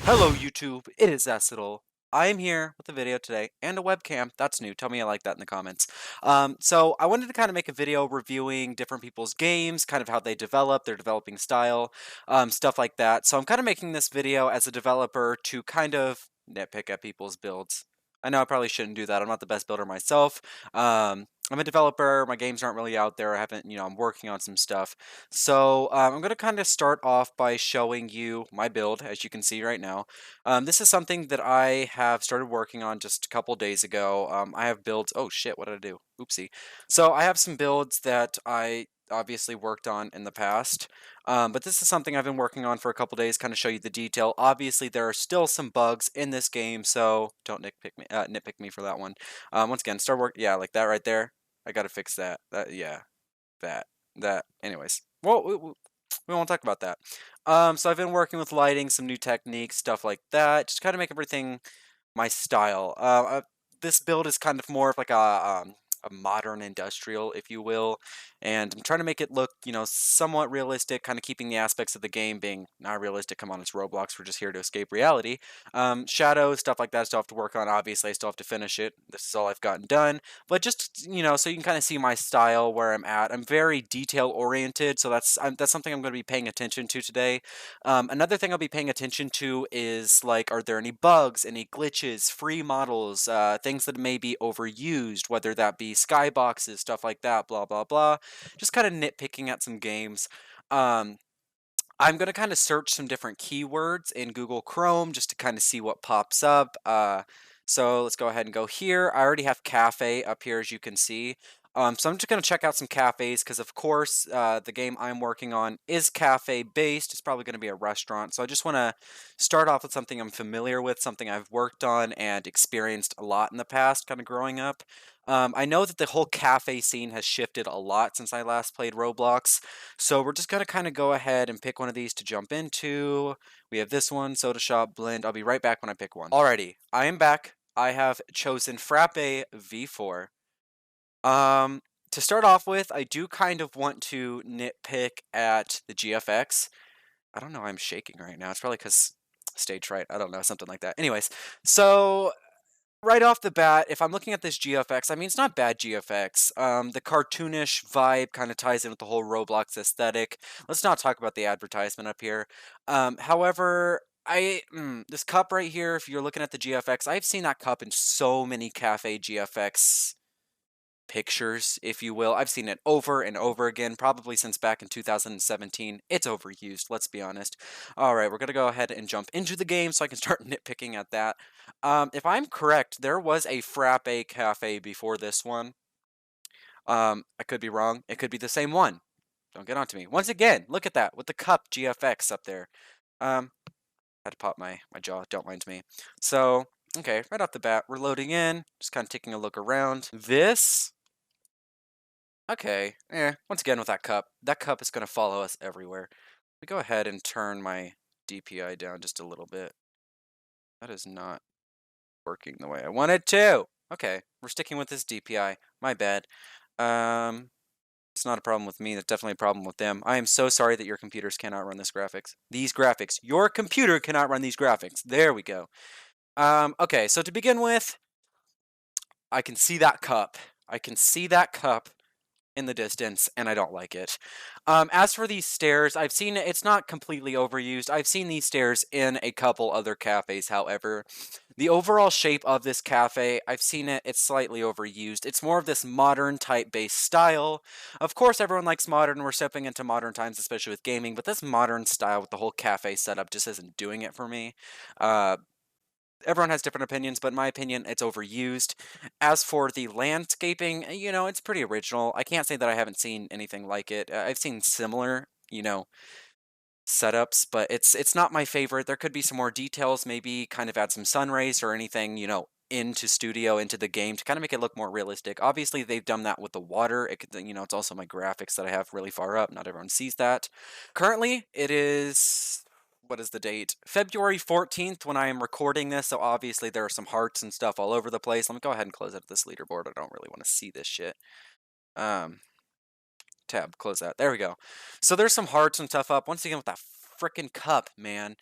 Hello YouTube, it is Escital. I am here with a video today and a webcam. That's new. Tell me I like that in the comments. So I wanted to kind of make a video reviewing different people's games, kind of how they develop, their developing style, stuff like that. So I'm kind of making this video as a developer to kind of nitpick at people's builds. I know I probably shouldn't do that. I'm not the best builder myself. I'm a developer. My games aren't really out there. I haven't, I'm working on some stuff. So I'm going to kind of start off by showing you my build, as you can see right now. This is something that I have started working on just a couple days ago. I have builds. Oh shit, what did I do? Oopsie. So I have some builds that I obviously worked on in the past. But this is something I've been working on for a couple days, kind of show you the detail. Obviously, there are still some bugs in this game, so don't nitpick me for that one. Once again, start work. Yeah, like that right there. I gotta fix that. Yeah, that, Anyways, well, we won't talk about that. So I've been working with lighting, some new techniques, stuff like that. Just kind of make everything my style. This build is kind of more of like a modern industrial, if you will, and I'm trying to make it look, somewhat realistic, kind of keeping the aspects of the game being not realistic. Come on, it's Roblox. We're just here to escape reality. Shadows, stuff like that, I still have to work on. Obviously, I still have to finish it. This is all I've gotten done, but just so you can kind of see my style, where I'm at. I'm very detail oriented, so that's something I'm going to be paying attention to today. Another thing I'll be paying attention to is like, are there any bugs, any glitches, free models, things that may be overused, whether that be skyboxes, stuff like that, blah, blah, blah. Just kind of nitpicking at some games. Um, I'm going to kind of search some different keywords in Google Chrome just to kind of see what pops up. So let's go ahead and go here. I already have cafe up here, as you can see. So I'm just going to check out some cafes because, of course, the game I'm working on is cafe based. It's probably going to be a restaurant. So I just want to start off with something I'm familiar with, something I've worked on and experienced a lot in the past, kind of growing up. I know that the whole cafe scene has shifted a lot since I last played Roblox. So we're just going to kind of go ahead and pick one of these to jump into. We have this one, Soda Shop Blend. I'll be right back when I pick one. Alrighty, I am back. I have chosen Frappe V4. Um, to start off with, I do kind of want to nitpick at the GFX. I don't know why I'm shaking right now. It's probably because stage fright. I don't know, something like that. Anyways, so right off the bat, if I'm looking at this GFX, I mean, it's not bad GFX. The cartoonish vibe kind of ties in with the whole Roblox aesthetic. Let's not talk about the advertisement up here. However, this cup right here, if you're looking at the GFX, I've seen that cup in so many cafe GFX pictures, if you will. I've seen it over and over again, probably since back in 2017. It's overused, let's be honest. All right, we're going to go ahead and jump into the game so I can start nitpicking at that. If I'm correct, there was a Frappe Cafe before this one. I could be wrong. It could be the same one. Don't get onto me. Once again, look at that with the cup GFX up there. Had to pop my jaw. Don't mind me. So, okay, right off the bat, we're loading in. Just kind of taking a look around. This Okay, once again with that cup is going to follow us everywhere. We go ahead and turn my DPI down just a little bit. That is not working the way I wanted to. Okay, we're sticking with this DPI. My bad. Um, it's not a problem with me. That's definitely a problem with them. I am so sorry that your computers cannot run this graphics. These graphics. Your computer cannot run these graphics. There we go. Okay, so to begin with, I can see that cup. I can see that cup in the distance, and I don't like it. As for these stairs, I've seen it's not completely overused. I've seen these stairs in a couple other cafes, however. The overall shape of this cafe, I've seen it's slightly overused. It's more of this modern type based style. Of course, everyone likes modern. We're stepping into modern times, especially with gaming, but this modern style with the whole cafe setup just isn't doing it for me. Uh, Everyone has different opinions, but in my opinion, it's overused. As for the landscaping, it's pretty original. I can't say that I haven't seen anything like it. I've seen similar, setups, but it's not my favorite. There could be some more details, maybe kind of add some sun rays or anything, into the game to kind of make it look more realistic. Obviously, they've done that with the water. It's also my graphics that I have really far up. Not everyone sees that. Currently, it is, what is the date? February 14th when I am recording this, so obviously there are some hearts and stuff all over the place. Let me go ahead and close out this leaderboard. I don't really want to see this shit. Um, Tab, close that. There we go. So there's some hearts and stuff up. Once again with that freaking cup, man.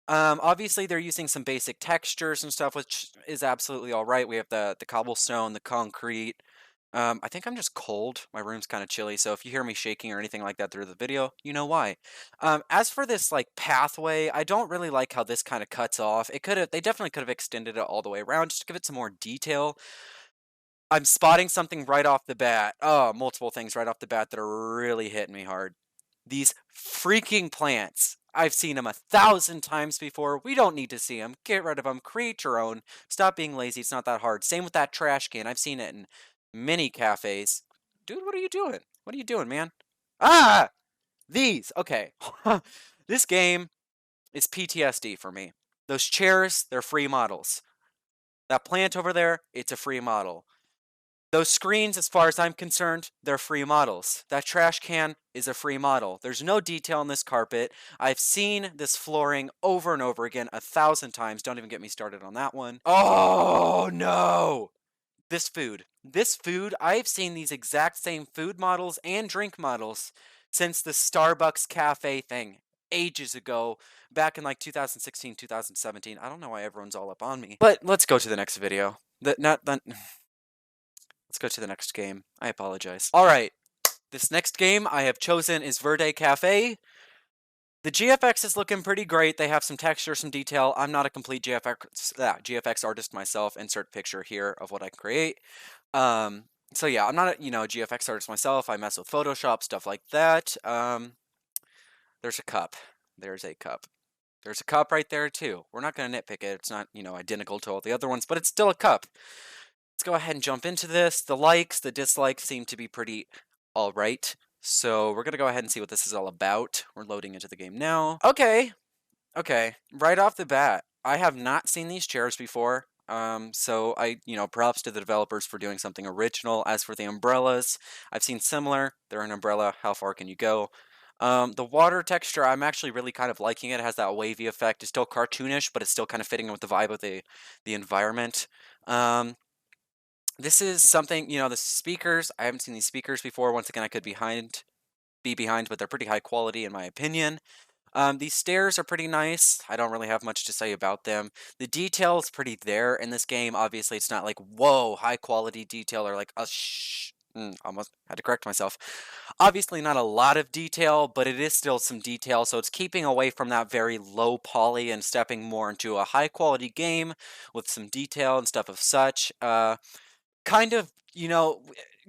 Obviously, they're using some basic textures and stuff, which is absolutely all right. We have the cobblestone, the concrete. I think I'm just cold. My room's kind of chilly, so if you hear me shaking or anything like that through the video, you know why. As for this like pathway, I don't really like how this kind of cuts off. They definitely could have extended it all the way around just to give it some more detail. I'm spotting something right off the bat. Oh, multiple things right off the bat that are really hitting me hard. These freaking plants. I've seen them 1,000 times before. We don't need to see them. Get rid of them. Create your own. Stop being lazy. It's not that hard. Same with that trash can. I've seen it in many cafes. Dude, what are you doing? What are you doing, man? Ah! These. Okay. This game is PTSD for me. Those chairs, they're free models. That plant over there, it's a free model. Those screens, as far as I'm concerned, they're free models. That trash can is a free model. There's no detail on this carpet. I've seen this flooring over and over again 1,000 times. Don't even get me started on that one. Oh, no! This food. This food, I've seen these exact same food models and drink models since the Starbucks cafe thing ages ago, back in like 2016, 2017. I don't know why everyone's all up on me. But let's go to the next video. Let's go to the next game. I apologize. All right. This next game I have chosen is Verde Cafe. The GFX is looking pretty great. They have some texture, some detail. I'm not a complete GFX artist myself. Insert picture here of what I create. So yeah, I'm not a GFX artist myself. I mess with Photoshop, stuff like that. There's a cup. There's a cup. There's a cup right there too. We're not going to nitpick it. It's not, identical to all the other ones, but it's still a cup. Let's go ahead and jump into this. The likes, the dislikes seem to be pretty all right. So we're going to go ahead and see what this is all about. We're loading into the game now. Okay. Right off the bat, I have not seen these chairs before. So props to the developers for doing something original. As for the umbrellas, I've seen similar. They're an umbrella. How far can you go? The water texture, I'm actually really kind of liking it. It has that wavy effect. It's still cartoonish, but it's still kind of fitting with the vibe of the environment. This is something, the speakers, I haven't seen these speakers before. Once again, I could be behind, but they're pretty high quality in my opinion. These stairs are pretty nice. I don't really have much to say about them. The detail is pretty there in this game. Obviously, it's not like, whoa, high quality detail or like, almost had to correct myself. Obviously, not a lot of detail, but it is still some detail. So it's keeping away from that very low poly and stepping more into a high quality game with some detail and stuff of such. Kind of,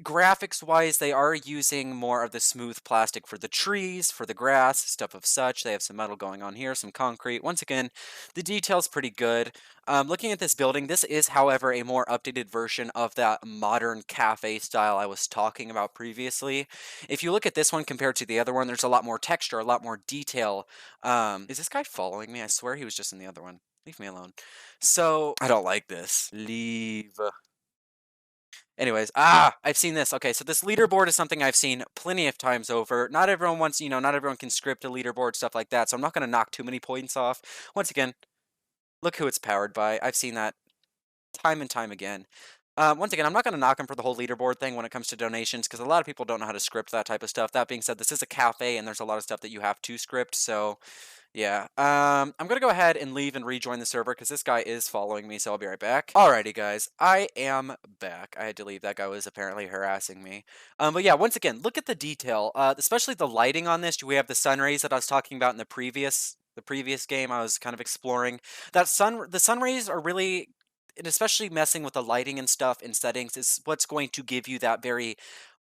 graphics wise, they are using more of the smooth plastic for the trees, for the grass, stuff of such. They have some metal going on here, some concrete. Once again, the detail's pretty good. Looking at this building, this is, however, a more updated version of that modern cafe style I was talking about previously. If you look at this one compared to the other one, there's a lot more texture, a lot more detail. Is this guy following me? I swear he was just in the other one. Leave me alone. So, I don't like this. Leave. Anyways, I've seen this. Okay, so this leaderboard is something I've seen plenty of times over. Not everyone wants, not everyone can script a leaderboard, stuff like that, so I'm not going to knock too many points off. Once again, look who it's powered by. I've seen that time and time again. Once again, I'm not going to knock them for the whole leaderboard thing when it comes to donations, because a lot of people don't know how to script that type of stuff. That being said, this is a cafe, and there's a lot of stuff that you have to script, so yeah. I'm going to go ahead and leave and rejoin the server, because this guy is following me, so I'll be right back. Alrighty, guys. I am back. I had to leave. That guy was apparently harassing me. But yeah, once again, look at the detail, especially the lighting on this. We have the sun rays that I was talking about in the previous game I was kind of exploring. The sun rays are really, and especially messing with the lighting and stuff in settings, is what's going to give you that very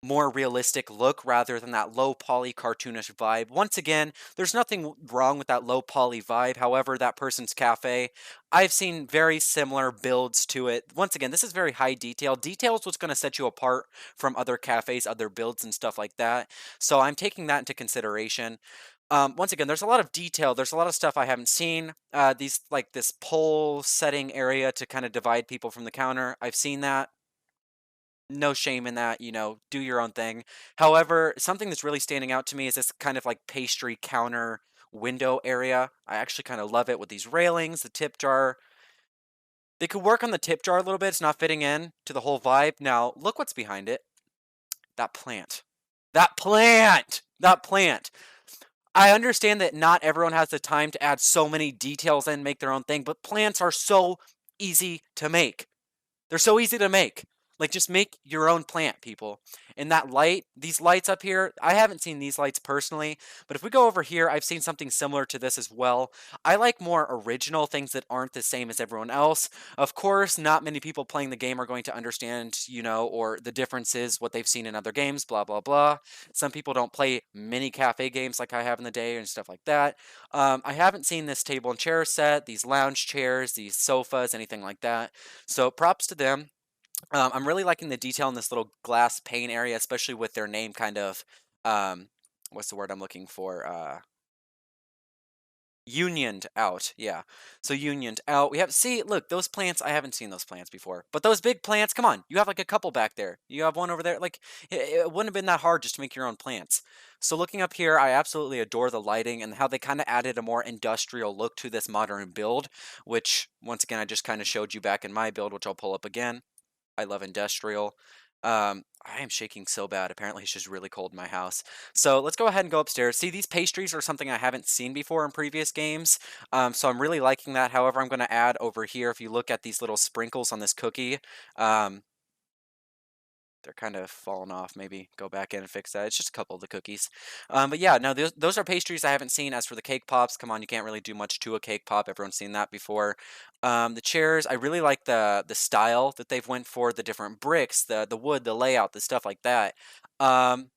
more realistic look rather than that low poly cartoonish vibe. Once again, there's nothing wrong with that low poly vibe. However, that person's cafe, I've seen very similar builds to it. Once again, this is very high detail. Detail is what's going to set you apart from other cafes, other builds and stuff like that. So I'm taking that into consideration. Once again, there's a lot of detail. There's a lot of stuff I haven't seen. This pole setting area to kind of divide people from the counter. I've seen that. No shame in that, do your own thing. However, something that's really standing out to me is this kind of like pastry counter window area. I actually kind of love it with these railings, the tip jar. They could work on the tip jar a little bit. It's not fitting in to the whole vibe. Now, look what's behind it. That plant. That plant! That plant! I understand that not everyone has the time to add so many details and make their own thing, but plants are so easy to make. They're so easy to make. Like, just make your own plant, people. And that light, these lights up here, I haven't seen these lights personally, but if we go over here, I've seen something similar to this as well. I like more original things that aren't the same as everyone else. Of course, not many people playing the game are going to understand, or the differences, what they've seen in other games, blah, blah, blah. Some people don't play mini cafe games like I have in the day and stuff like that. I haven't seen this table and chair set, these lounge chairs, these sofas, anything like that. So props to them. I'm really liking the detail in this little glass pane area, especially with their name kind of, um, what's the word I'm looking for? Unioned out. Yeah. So unioned out. See, look, those plants, I haven't seen those plants before. But those big plants, come on. You have like a couple back there. You have one over there. Like, it wouldn't have been that hard just to make your own plants. So looking up here, I absolutely adore the lighting and how they kind of added a more industrial look to this modern build, which, once again, I just kind of showed you back in my build, which I'll pull up again. I love industrial. I am shaking so bad. Apparently, it's just really cold in my house. So let's go ahead and go upstairs. See, these pastries are something I haven't seen before in previous games. So I'm really liking that. However, I'm going to add over here, if you look at these little sprinkles on this cookie, um, they're kind of falling off. Maybe go back in and fix that. It's just a couple of the cookies. But yeah, no, those are pastries I haven't seen. As for the cake pops, come on, you can't really do much to a cake pop. Everyone's seen that before. The chairs, I really like the style that they've went for, the different bricks, the wood, the layout, the stuff like that. Um,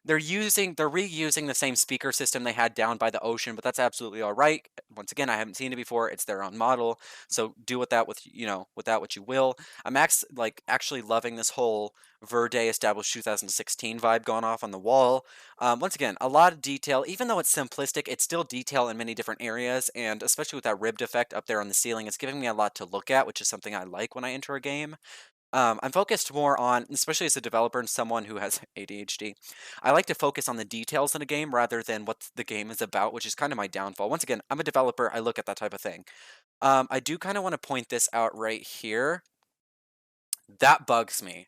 they're reusing the same speaker system they had down by the ocean, but that's absolutely all right. Once again, I haven't seen it before. It's their own model, so do with that what you will. I'm actually loving this whole Verde established 2016 vibe going off on the wall. Once again, a lot of detail. Even though it's simplistic, it's still detail in many different areas, and especially with that ribbed effect up there on the ceiling, it's giving me a lot to look at, which is something I like when I enter a game. I'm focused more on, especially as a developer and someone who has ADHD, I like to focus on the details in a game rather than what the game is about, which is kind of my downfall. Once again, I'm a developer, I look at that type of thing. I do kind of want to point this out right here. That bugs me.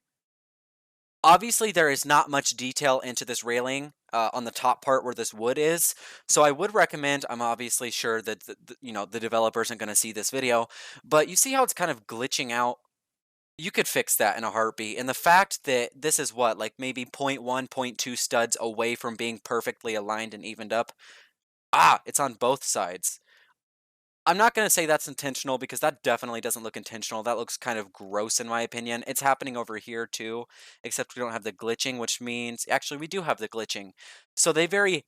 Obviously, there is not much detail into this railing on the top part where this wood is, so I would recommend, I'm obviously sure that the developer isn't going to see this video, but you see how it's kind of glitching out. You could fix that in a heartbeat, and the fact that this is what, like maybe point 0.1, point 0.2 studs away from being perfectly aligned and evened up. It's on both sides. I'm not going to say that's intentional because that definitely doesn't look intentional. That looks kind of gross in my opinion. It's happening over here too, except we don't have the glitching, which means, actually we do have the glitching. So they very,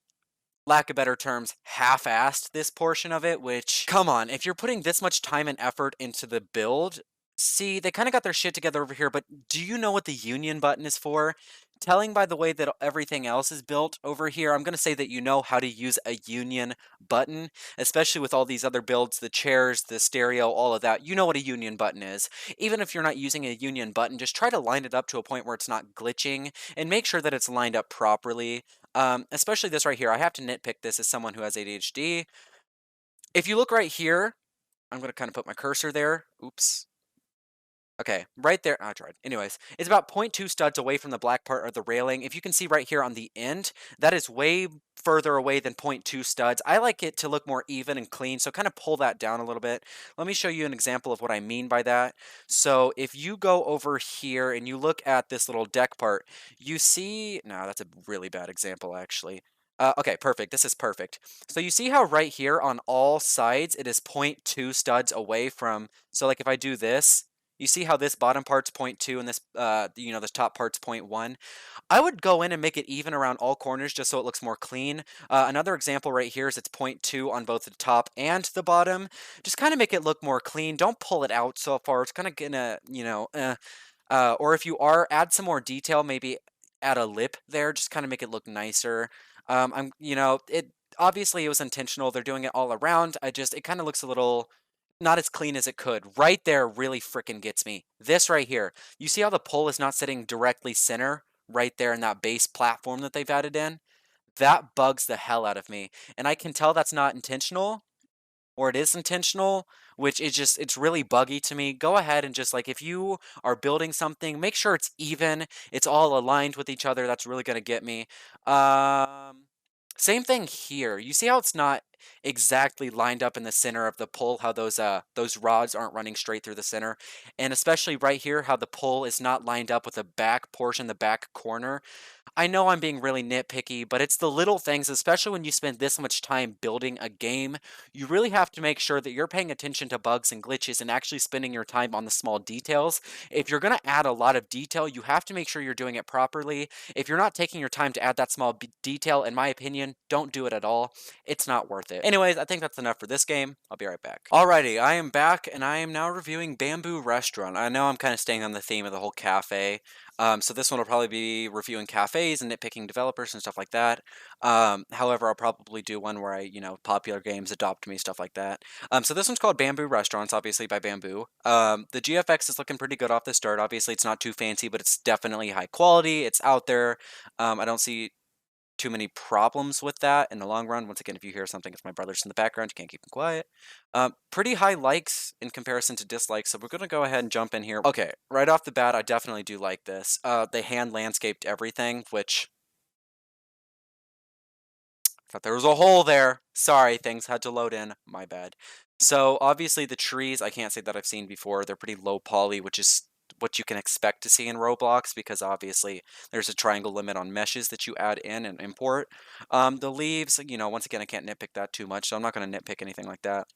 lack of better terms, half-assed this portion of it, which, come on, if you're putting this much time and effort into the build, see, they kind of got their shit together over here, but do you know what the union button is for? Telling by the way that everything else is built over here, I'm going to say that you know how to use a union button, especially with all these other builds, the chairs, the stereo, all of that. You know what a union button is. Even if you're not using a union button, just try to line it up to a point where it's not glitching and make sure that it's lined up properly. Especially this right here. I have to nitpick this as someone who has ADHD. If you look right here, I'm going to kind of put my cursor there. Oops. Okay, right there. I tried. Anyways, it's about point 0.2 studs away from the black part of the railing. If you can see right here on the end, that is way further away than point 0.2 studs. I like it to look more even and clean, so kind of pull that down a little bit. Let me show you an example of what I mean by that. So if you go over here and you look at this little deck part, you see, no, that's a really bad example actually. Okay, perfect. This is perfect. So you see how right here on all sides, it is point 0.2 studs away from, so like if I do this, you see how this bottom part's 0.2 and this, this top part's 0.1? I would go in and make it even around all corners just so it looks more clean. Another example right here is it's 0.2 on both the top and the bottom. Just kind of make it look more clean. Don't pull it out so far. It's kind of gonna, or if you are, add some more detail, maybe add a lip there, just kind of make it look nicer. It obviously it was intentional. They're doing it all around. It kind of looks a little not as clean as it could. Right there really freaking gets me. This right here. You see how the pole is not sitting directly center right there in that base platform that they've added in? That bugs the hell out of me. And I can tell that's not intentional, or it is intentional, which is just, it's really buggy to me. Go ahead and just like, if you are building something, make sure it's even, it's all aligned with each other. That's really going to get me. Same thing here. You see how it's not exactly lined up in the center of the pole, how those rods aren't running straight through the center. And especially right here, how the pole is not lined up with the back portion, the back corner. I know I'm being really nitpicky, but it's the little things, especially when you spend this much time building a game. You really have to make sure that you're paying attention to bugs and glitches and actually spending your time on the small details. If you're going to add a lot of detail, you have to make sure you're doing it properly. If you're not taking your time to add that small detail, in my opinion, don't do it at all. It's not worth it. Anyways, I think that's enough for this game. I'll be right back. Alrighty, I am back and I am now reviewing Bamboo Restaurant. I know I'm kind of staying on the theme of the whole cafe. So this one will probably be reviewing cafes and nitpicking developers and stuff like that. However, I'll probably do one where popular games adopt me, stuff like that. So this one's called Bamboo Restaurants, obviously by Bamboo. The GFX is looking pretty good off the start. Obviously, it's not too fancy, but it's definitely high quality. It's out there. I don't see too many problems with that in the long run. Once again, if you hear something, it's my brother's in the background. You can't keep them quiet. Pretty high likes in comparison to dislikes, so we're going to go ahead and jump in here. Okay, right off the bat, I definitely do like this. They hand landscaped everything, which I thought there was a hole there. Sorry, things had to load in. My bad. So obviously the trees, I can't say that I've seen before. They're pretty low poly, which is what you can expect to see in Roblox because obviously there's a triangle limit on meshes that you add in and import. The leaves, once again, I can't nitpick that too much, so I'm not going to nitpick anything like that.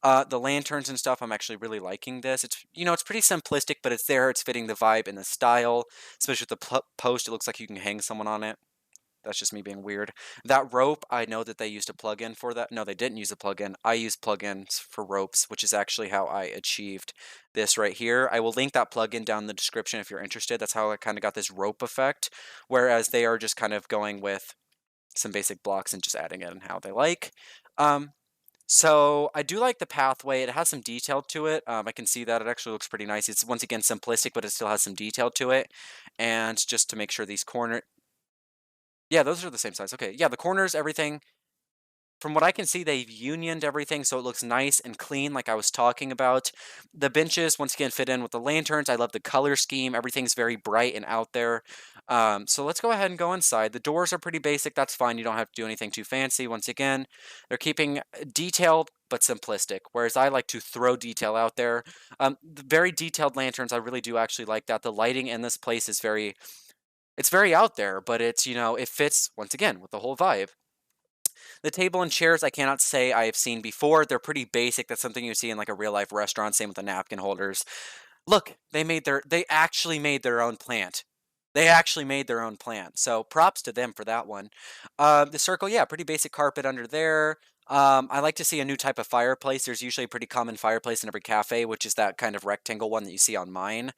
The lanterns and stuff, I'm actually really liking this. It's pretty simplistic, but it's there. It's fitting the vibe and the style, especially with the post. It looks like you can hang someone on it. That's just me being weird. That rope, I know that they used a plugin for that. No, they didn't use a plugin. I use plugins for ropes, which is actually how I achieved this right here. I will link that plugin down in the description if you're interested. That's how I kind of got this rope effect, whereas they are just kind of going with some basic blocks and just adding it in how they like. So I do like the pathway. It has some detail to it. I can see that it actually looks pretty nice. It's once again simplistic, but it still has some detail to it. And just to make sure these yeah, those are the same size. Okay, yeah, the corners, everything. From what I can see, they've unioned everything so it looks nice and clean, like I was talking about. The benches, once again, fit in with the lanterns. I love the color scheme. Everything's very bright and out there. So let's go ahead and go inside. The doors are pretty basic. That's fine. You don't have to do anything too fancy. Once again, they're keeping detailed but simplistic, whereas I like to throw detail out there. The very detailed lanterns, I really do actually like that. The lighting in this place is it's very out there, but it fits, once again, with the whole vibe. The table and chairs I cannot say I have seen before. They're pretty basic. That's something you see in like a real life restaurant. Same with the napkin holders. Look, they actually made their own plant. They actually made their own plant. So props to them for that one. The circle, yeah, pretty basic carpet under there. I like to see a new type of fireplace. There's usually a pretty common fireplace in every cafe, which is that kind of rectangle one that you see on mine.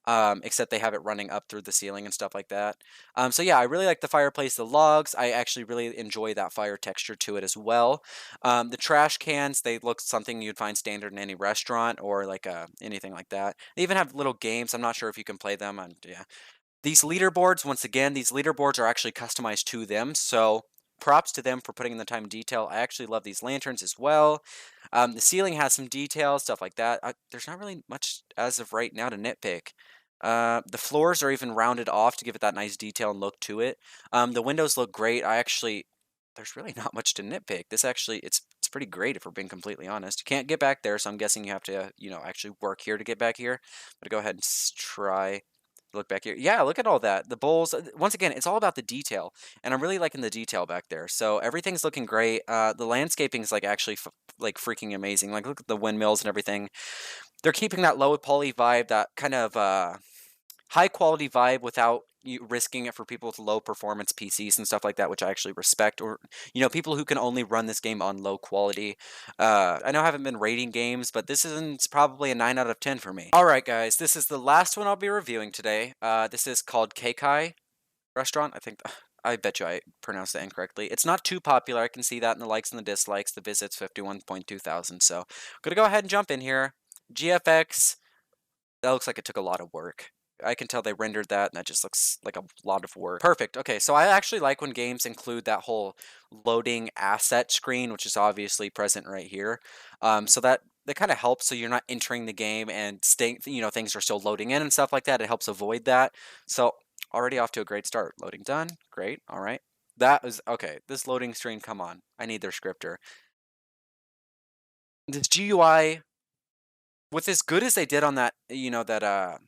Except they have it running up through the ceiling and stuff like that. So yeah, I really like the fireplace, the logs. I actually really enjoy that fire texture to it as well. The trash cans, they look something you'd find standard in any restaurant or like anything like that. They even have little games. I'm not sure if you can play them. Yeah. These leaderboards, once again, these leaderboards are actually customized to them, so props to them for putting in the time and detail. I actually love these lanterns as well. The ceiling has some detail, stuff like that. There's not really much as of right now to nitpick. The floors are even rounded off to give it that nice detail and look to it. The windows look great. There's really not much to nitpick. This actually, it's pretty great if we're being completely honest. You can't get back there, so I'm guessing you have to, actually work here to get back here. But go ahead and try. Look back here. Yeah, look at all that. The bowls. Once again, it's all about the detail, and I'm really liking the detail back there. So everything's looking great. The landscaping is like actually like freaking amazing. Like look at the windmills and everything. They're keeping that low poly vibe, that kind of high quality vibe without you risking it for people with low performance PCs and stuff like that, which I actually respect. Or people who can only run this game on low quality. I know I haven't been rating games, but this is probably a 9 out of 10 for me. All right, guys, this is the last one I'll be reviewing today. This is called Keikai Restaurant. I bet you I pronounced that incorrectly. It's not too popular. I can see that in the likes and the dislikes. The visits 51.2 thousand. So I'm gonna go ahead and jump in here. GFX. That looks like it took a lot of work. I can tell they rendered that, and that just looks like a lot of work. Perfect. Okay, so I actually like when games include that whole loading asset screen, which is obviously present right here. So that kind of helps, so you're not entering the game and things are still loading in and stuff like that. It helps avoid that. So already off to a great start. Loading done. Great. All right. That was okay. This loading screen, come on. I need their scripter. This GUI, with as good as they did on that, that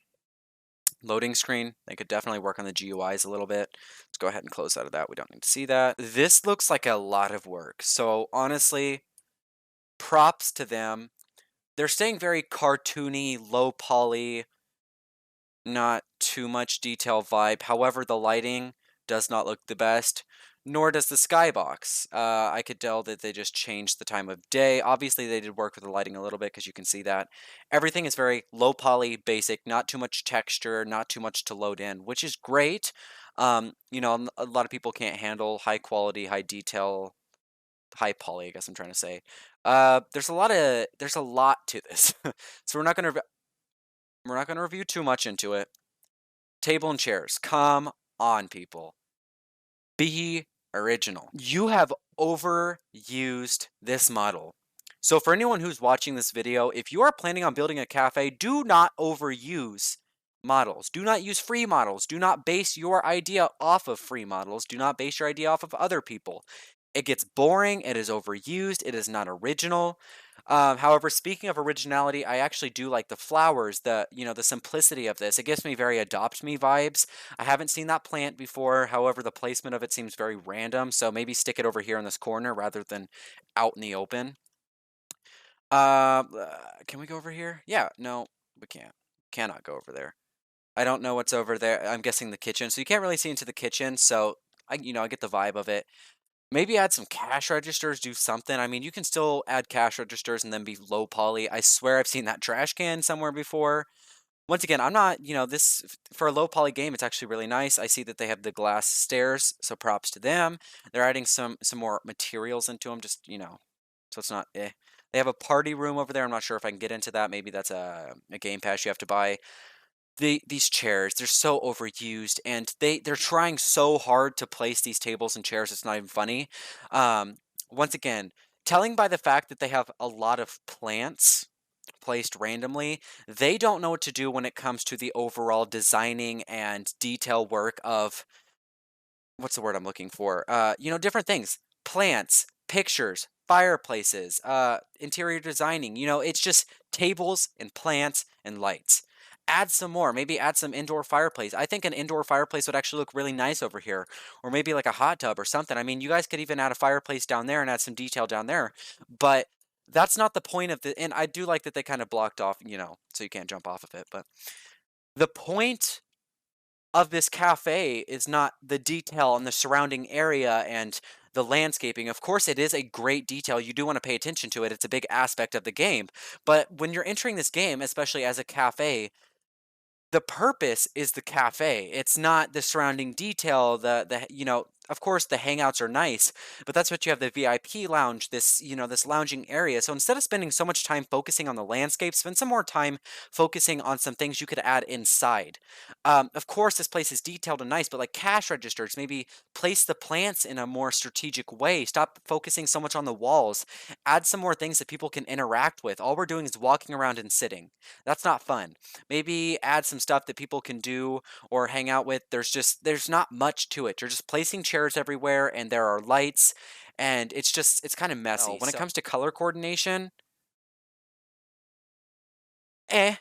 loading screen, they could definitely work on the GUIs a little bit. Let's go ahead and close out of that. We don't need to see that. This looks like a lot of work. So honestly, props to them. They're staying very cartoony, low poly, not too much detail vibe. However, the lighting does not look the best, nor does the skybox. I could tell that they just changed the time of day. Obviously, they did work with the lighting a little bit because you can see that. Everything is very low poly, basic, not too much texture, not too much to load in, which is great. A lot of people can't handle high quality, high detail, high poly, I guess I'm trying to say. There's a lot to this. So we're not gonna review too much into it. Table and chairs. Come on, people. Be original. You have overused this model. So for anyone who's watching this video, if you are planning on building a cafe, do not overuse models. Do not use free models. Do not base your idea off of free models. Do not base your idea off of other people. It gets boring. It is overused. It is not original. However, speaking of originality, I actually do like the flowers, the simplicity of this. It gives me very Adopt Me vibes. I haven't seen that plant before. However, the placement of it seems very random. So maybe stick it over here in this corner rather than out in the open. Can we go over here? Yeah, no, we can't. Cannot go over there. I don't know what's over there. I'm guessing the kitchen. So you can't really see into the kitchen. So I get the vibe of it. Maybe add some cash registers, do something. I mean, you can still add cash registers and then be low poly. I swear I've seen that trash can somewhere before. Once again, I'm not, this for a low poly game, it's actually really nice. I see that they have the glass stairs, so props to them. They're adding some more materials into them, just, so it's not eh. They have a party room over there. I'm not sure if I can get into that. Maybe that's a game pass you have to buy. These chairs, they're so overused, and they're trying so hard to place these tables and chairs, it's not even funny. Once again, telling by the fact that they have a lot of plants placed randomly, they don't know what to do when it comes to the overall designing and detail work of what's the word I'm looking for? Different things, plants, pictures, fireplaces, interior designing. It's just tables and plants and lights. Add some more. Maybe add some indoor fireplace. I think an indoor fireplace would actually look really nice over here, or maybe like a hot tub or something. I mean, you guys could even add a fireplace down there and add some detail down there, but that's not the point of the. And I do like that they kind of blocked off, so you can't jump off of it. But the point of this cafe is not the detail on the surrounding area and the landscaping. Of course, it is a great detail. You do want to pay attention to it. It's a big aspect of the game. But when you're entering this game, especially as a cafe, the purpose is the cafe. It's not the surrounding detail, of course the hangouts are nice, but that's what you have the VIP lounge, this lounging area. So instead of spending so much time focusing on the landscape, spend some more time focusing on some things you could add inside. Of course, this place is detailed and nice, but like cash registers, maybe place the plants in a more strategic way. Stop focusing so much on the walls. Add some more things that people can interact with. All we're doing is walking around and sitting. That's not fun. Maybe add some stuff that people can do or hang out with. There's not much to it. You're just placing chairs everywhere and there are lights, and it's kind of messy. When it comes to color coordination, eh.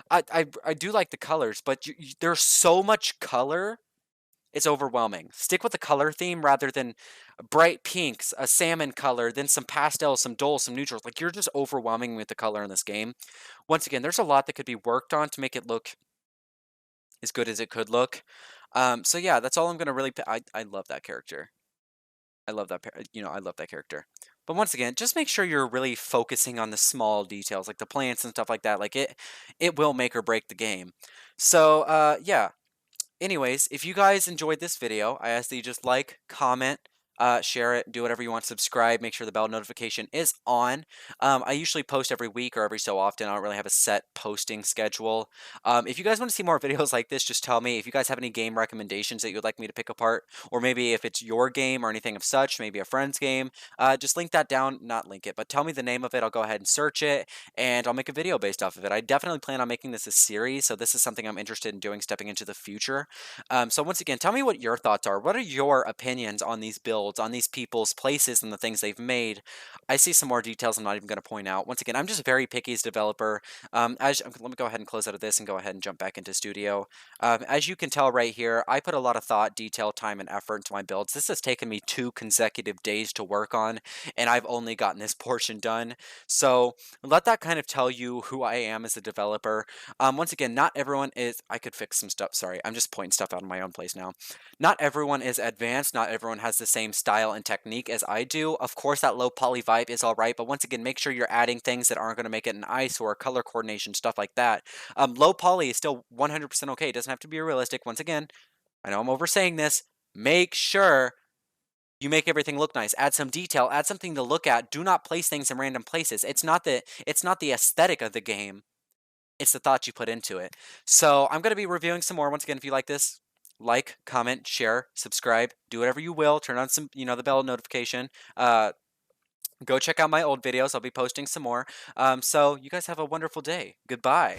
I do like the colors, but there's so much color, it's overwhelming. Stick with the color theme rather than bright pinks, a salmon color, then some pastels, some dulls, some neutrals. Like, you're just overwhelming with the color in this game. Once again, there's a lot that could be worked on to make it look as good as it could look. So yeah, that's all I'm gonna really. I love that character. I love that. I love that character. But once again, just make sure you're really focusing on the small details, like the plants and stuff like that. Like it will make or break the game. So yeah. Anyways, if you guys enjoyed this video, I ask that you just like, comment, share it, do whatever you want, subscribe, make sure the bell notification is on. I usually post every week or every so often. I don't really have a set posting schedule. If you guys want to see more videos like this, just tell me. If you guys have any game recommendations that you'd like me to pick apart, or maybe if it's your game or anything of such, maybe a friend's game, just link that down, not link it, but tell me the name of it. I'll go ahead and search it, and I'll make a video based off of it. I definitely plan on making this a series, so this is something I'm interested in doing stepping into the future. So once again, tell me what your thoughts are. What are your opinions on these builds, on these people's places and the things they've made? I see some more details I'm not even going to point out. Once again, I'm just very picky as a developer. Let me go ahead and close out of this and go ahead and jump back into Studio. As you can tell right here, I put a lot of thought, detail, time, and effort into my builds. This has taken me 2 consecutive days to work on, and I've only gotten this portion done. So let that kind of tell you who I am as a developer. Once again, not everyone is. I could fix some stuff. Sorry, I'm just pointing stuff out in my own place now. Not everyone is advanced. Not everyone has the same style and technique as I do. Of course, that low poly vibe is all right, but once again, make sure you're adding things that aren't going to make it an eyesore, color coordination, stuff like that. Low poly is still 100% okay. It doesn't have to be realistic. Once again, I know I'm oversaying this. Make sure you make everything look nice. Add some detail. Add something to look at. Do not place things in random places. It's not the aesthetic of the game. It's the thought you put into it. So I'm going to be reviewing some more. Once again, if you like this, like, comment, share, subscribe, do whatever you will. Turn on some, the bell notification. Go check out my old videos. I'll be posting some more. So you guys have a wonderful day. Goodbye.